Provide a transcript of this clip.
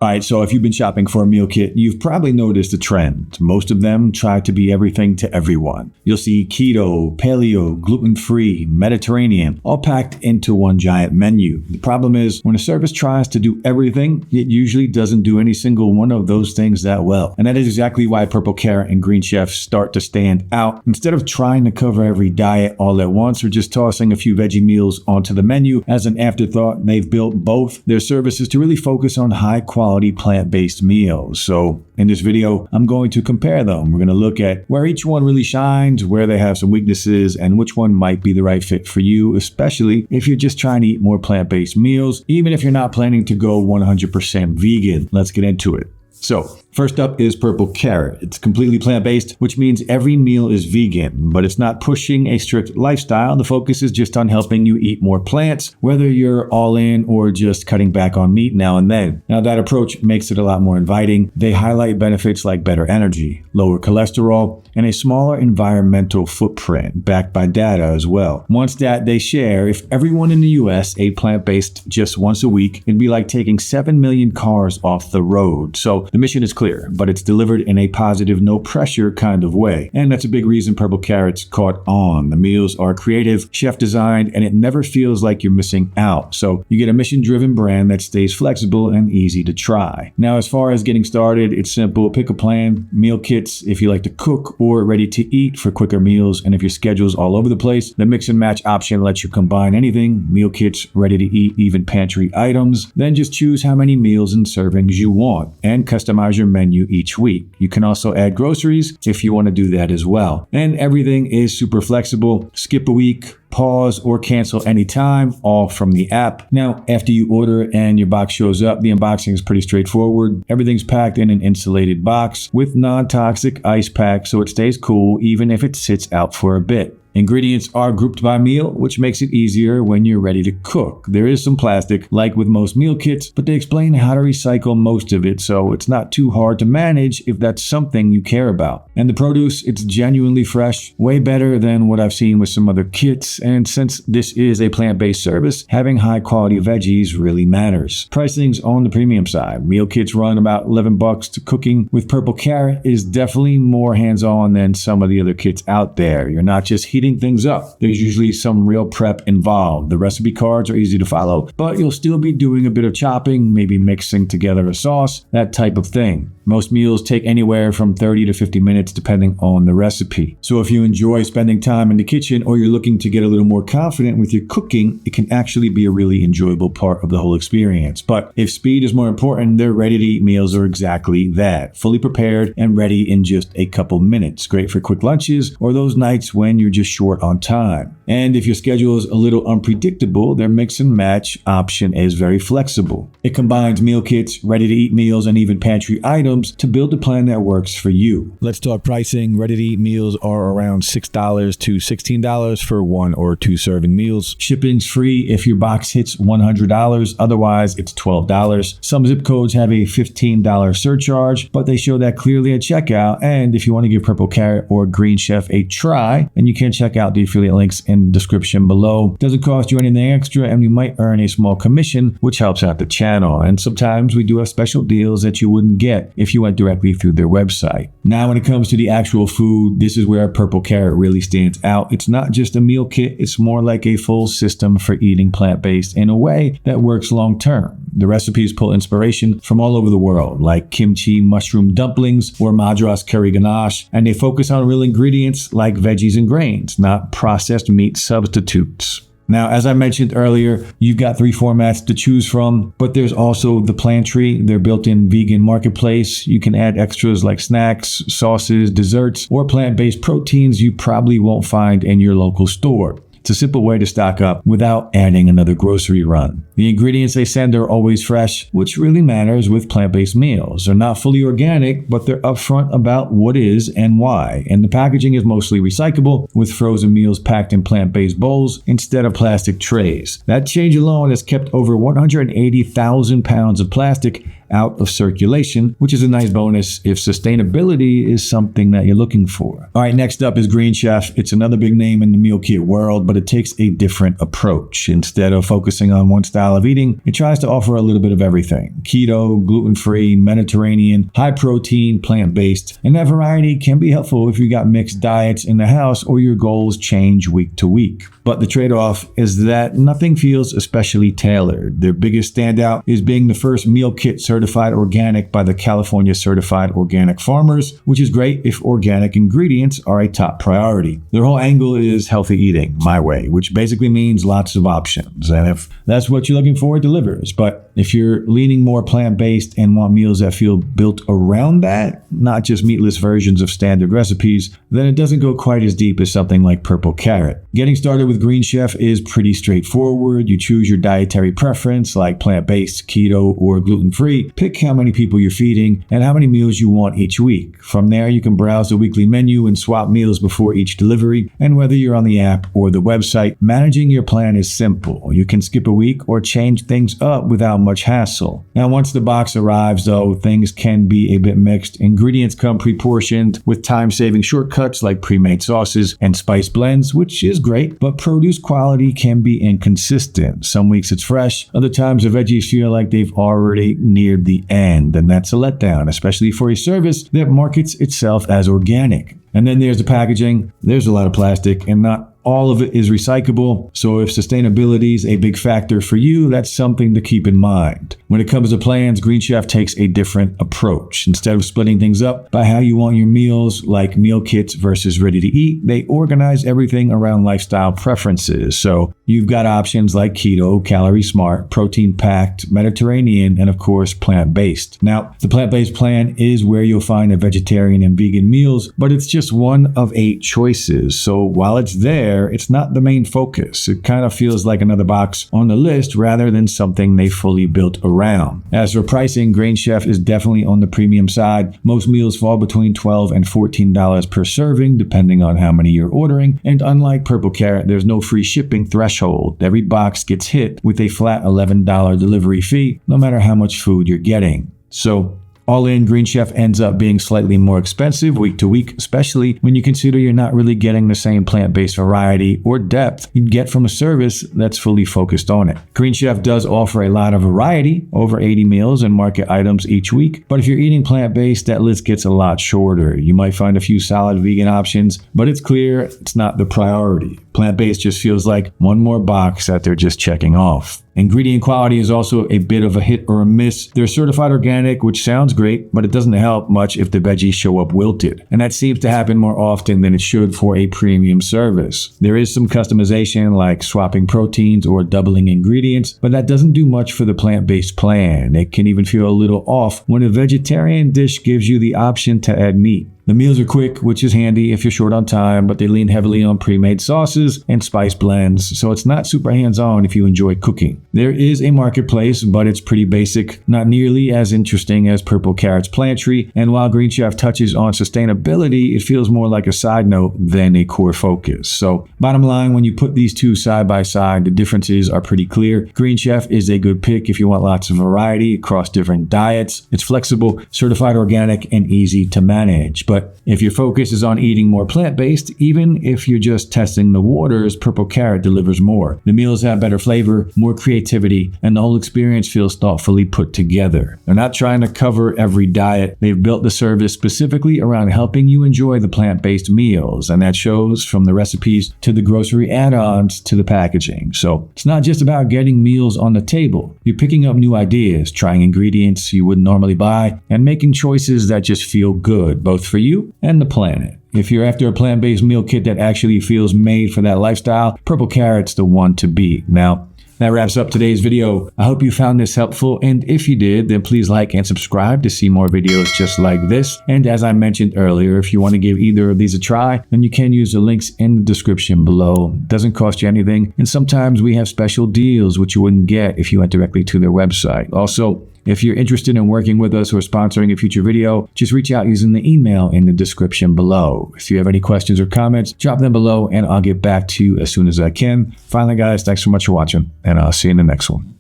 All right, so if you've been shopping for a meal kit, you've probably noticed a trend. Most of them try to be everything to everyone. You'll see keto, paleo, gluten-free, Mediterranean, all packed into one giant menu. The problem is, when a service tries to do everything, it usually doesn't do any single one of those things that well. And that is exactly why Purple Carrot and Green Chef start to stand out. Instead of trying to cover every diet all at once or just tossing a few veggie meals onto the menu as an afterthought, they've built both their services to really focus on high-quality plant-based meals. So in this video, I'm going to compare them. We're going to look at where each one really shines, where they have some weaknesses, and which one might be the right fit for you, especially if you're just trying to eat more plant-based meals, even if you're not planning to go 100% vegan. Let's get into it. So, first up is Purple Carrot. It's completely plant-based, which means every meal is vegan, but it's not pushing a strict lifestyle. The focus is just on helping you eat more plants, whether you're all in or just cutting back on meat now and then. Now, that approach makes it a lot more inviting. They highlight benefits like better energy, lower cholesterol, and a smaller environmental footprint, backed by data as well. One stat they share, if everyone in the US ate plant-based just once a week, it'd be like taking 7 million cars off the road. So the mission is clear, but it's delivered in a positive, no pressure kind of way. And that's a big reason Purple Carrot's caught on. The meals are creative, chef designed, and it never feels like you're missing out. So you get a mission-driven brand that stays flexible and easy to try. Now, as far as getting started, it's simple. Pick a plan, meal kits if you like to cook, or ready to eat for quicker meals. And if your schedule's all over the place, the mix and match option lets you combine anything, meal kits, ready to eat, even pantry items. Then just choose how many meals and servings you want and customize your menu each week. You can also add groceries if you want to do that as well. And everything is super flexible. Skip a week, pause, or cancel anytime, all from the app. Now, after you order and your box shows up, the unboxing is pretty straightforward. Everything's packed in an insulated box with non-toxic ice pack, so it stays cool even if it sits out for a bit. Ingredients are grouped by meal, which makes it easier when you're ready to cook. There is some plastic, like with most meal kits, but they explain how to recycle most of it, so it's not too hard to manage if that's something you care about. And the produce, it's genuinely fresh, way better than what I've seen with some other kits, and since this is a plant-based service, having high-quality veggies really matters. Pricing's on the premium side. Meal kits run about $11 to cooking. With Purple Carrot is definitely more hands-on than some of the other kits out there. You're not just heating things up. There's usually some real prep involved. The recipe cards are easy to follow, but you'll still be doing a bit of chopping, maybe mixing together a sauce, that type of thing. Most meals take anywhere from 30 to 50 minutes depending on the recipe. So if you enjoy spending time in the kitchen or you're looking to get a little more confident with your cooking, it can actually be a really enjoyable part of the whole experience. But if speed is more important, their ready-to-eat meals are exactly that. Fully prepared and ready in just a couple minutes. Great for quick lunches or those nights when you're just short on time. And if your schedule is a little unpredictable, their mix and match option is very flexible. It combines meal kits, ready-to-eat meals, and even pantry items to build a plan that works for you. Let's talk pricing. Ready-to-eat meals are around $6 to $16 for 1 or 2 serving meals. Shipping's free if your box hits $100. Otherwise, it's $12. Some zip codes have a $15 surcharge, but they show that clearly at checkout. And if you want to give Purple Carrot or Green Chef a try, then you can check out the affiliate links in the description below. Doesn't cost you anything extra, and you might earn a small commission, which helps out the channel. And sometimes we do have special deals that you wouldn't get if you went directly through their website. Now, when it comes to the actual food, this is where Purple Carrot really stands out. It's not just a meal kit, it's more like a full system for eating plant-based in a way that works long-term. The recipes pull inspiration from all over the world, like kimchi mushroom dumplings or madras curry ganache, and they focus on real ingredients like veggies and grains, not processed meat substitutes. Now, as I mentioned earlier, you've got 3 formats to choose from, but there's also the pantry, their built-in vegan marketplace. You can add extras like snacks, sauces, desserts, or plant-based proteins you probably won't find in your local store. It's a simple way to stock up without adding another grocery run. The ingredients they send are always fresh, which really matters with plant-based meals. They're not fully organic, but they're upfront about what is and why. And the packaging is mostly recyclable, with frozen meals packed in plant-based bowls instead of plastic trays. That change alone has kept over 180,000 pounds of plastic out of circulation, which is a nice bonus if sustainability is something that you're looking for. All right, next up is Green Chef. It's another big name in the meal kit world, but it takes a different approach. Instead of focusing on one style of eating, it tries to offer a little bit of everything. Keto, gluten-free, Mediterranean, high protein, plant-based, and that variety can be helpful if you got mixed diets in the house or your goals change week to week. But the trade-off is that nothing feels especially tailored. Their biggest standout is being the first meal kit certified organic by the California Certified Organic Farmers, which is great if organic ingredients are a top priority. Their whole angle is healthy eating, my way, which basically means lots of options. And if that's what you're looking for, it delivers. But if you're leaning more plant-based and want meals that feel built around that, not just meatless versions of standard recipes, then it doesn't go quite as deep as something like Purple Carrot. Getting started with Green Chef is pretty straightforward. You choose your dietary preference, like plant-based, keto, or gluten-free. Pick how many people you're feeding and how many meals you want each week. From there, you can browse the weekly menu and swap meals before each delivery. And whether you're on the app or the website, managing your plan is simple. You can skip a week or change things up without much hassle. Now, once the box arrives, though, things can be a bit mixed. Ingredients come pre-portioned with time-saving shortcuts like pre-made sauces and spice blends, which is great, but produce quality can be inconsistent. Some weeks it's fresh, other times the veggies feel like they've already neared the end, and that's a letdown, especially for a service that markets itself as organic. And then there's the packaging. There's a lot of plastic, and not all of it is recyclable. So if sustainability is a big factor for you, that's something to keep in mind. When it comes to plans, Green Chef takes a different approach. Instead of splitting things up by how you want your meals, like meal kits versus ready to eat, they organize everything around lifestyle preferences. So you've got options like keto, calorie smart, protein packed, Mediterranean, and of course, plant-based. Now, the plant-based plan is where you'll find the vegetarian and vegan meals, but it's just one of 8 choices. So while it's there, it's not the main focus. It kind of feels like another box on the list rather than something they fully built around. As for pricing, Green Chef is definitely on the premium side. Most meals fall between $12 and $14 per serving, depending on how many you're ordering. And unlike Purple Carrot, there's no free shipping threshold. Every box gets hit with a flat $11 delivery fee, no matter how much food you're getting. So, all in, Green Chef ends up being slightly more expensive week to week, especially when you consider you're not really getting the same plant-based variety or depth you'd get from a service that's fully focused on it. Green Chef does offer a lot of variety, over 80 meals and market items each week, but if you're eating plant-based, that list gets a lot shorter. You might find a few solid vegan options, but it's clear it's not the priority. Plant-based just feels like one more box that they're just checking off. Ingredient quality is also a bit of a hit or a miss. They're certified organic, which sounds great, but it doesn't help much if the veggies show up wilted. And that seems to happen more often than it should for a premium service. There is some customization like swapping proteins or doubling ingredients, but that doesn't do much for the plant-based plan. It can even feel a little off when a vegetarian dish gives you the option to add meat. The meals are quick, which is handy if you're short on time, but they lean heavily on pre-made sauces and spice blends, so it's not super hands-on if you enjoy cooking. There is a marketplace, but it's pretty basic, not nearly as interesting as Purple Carrot's Pantry, and while Green Chef touches on sustainability, it feels more like a side note than a core focus. So, bottom line, when you put these two side by side, the differences are pretty clear. Green Chef is a good pick if you want lots of variety across different diets. It's flexible, certified organic, and easy to manage. But if your focus is on eating more plant-based, even if you're just testing the waters, Purple Carrot delivers more. The meals have better flavor, more creativity, and the whole experience feels thoughtfully put together. They're not trying to cover every diet. They've built the service specifically around helping you enjoy the plant-based meals, and that shows from the recipes to the grocery add-ons to the packaging. So it's not just about getting meals on the table. You're picking up new ideas, trying ingredients you wouldn't normally buy, and making choices that just feel good, both for you and the planet. If you're after a plant-based meal kit that actually feels made for that lifestyle, Purple Carrot's the one to beat. Now, that wraps up today's video. I hope you found this helpful, and if you did, then please like and subscribe to see more videos just like this. And as I mentioned earlier, if you want to give either of these a try, then you can use the links in the description below. It doesn't cost you anything, and sometimes we have special deals which you wouldn't get if you went directly to their website. Also, if you're interested in working with us or sponsoring a future video, just reach out using the email in the description below. If you have any questions or comments, drop them below and I'll get back to you as soon as I can. Finally, guys, thanks so much for watching, and I'll see you in the next one.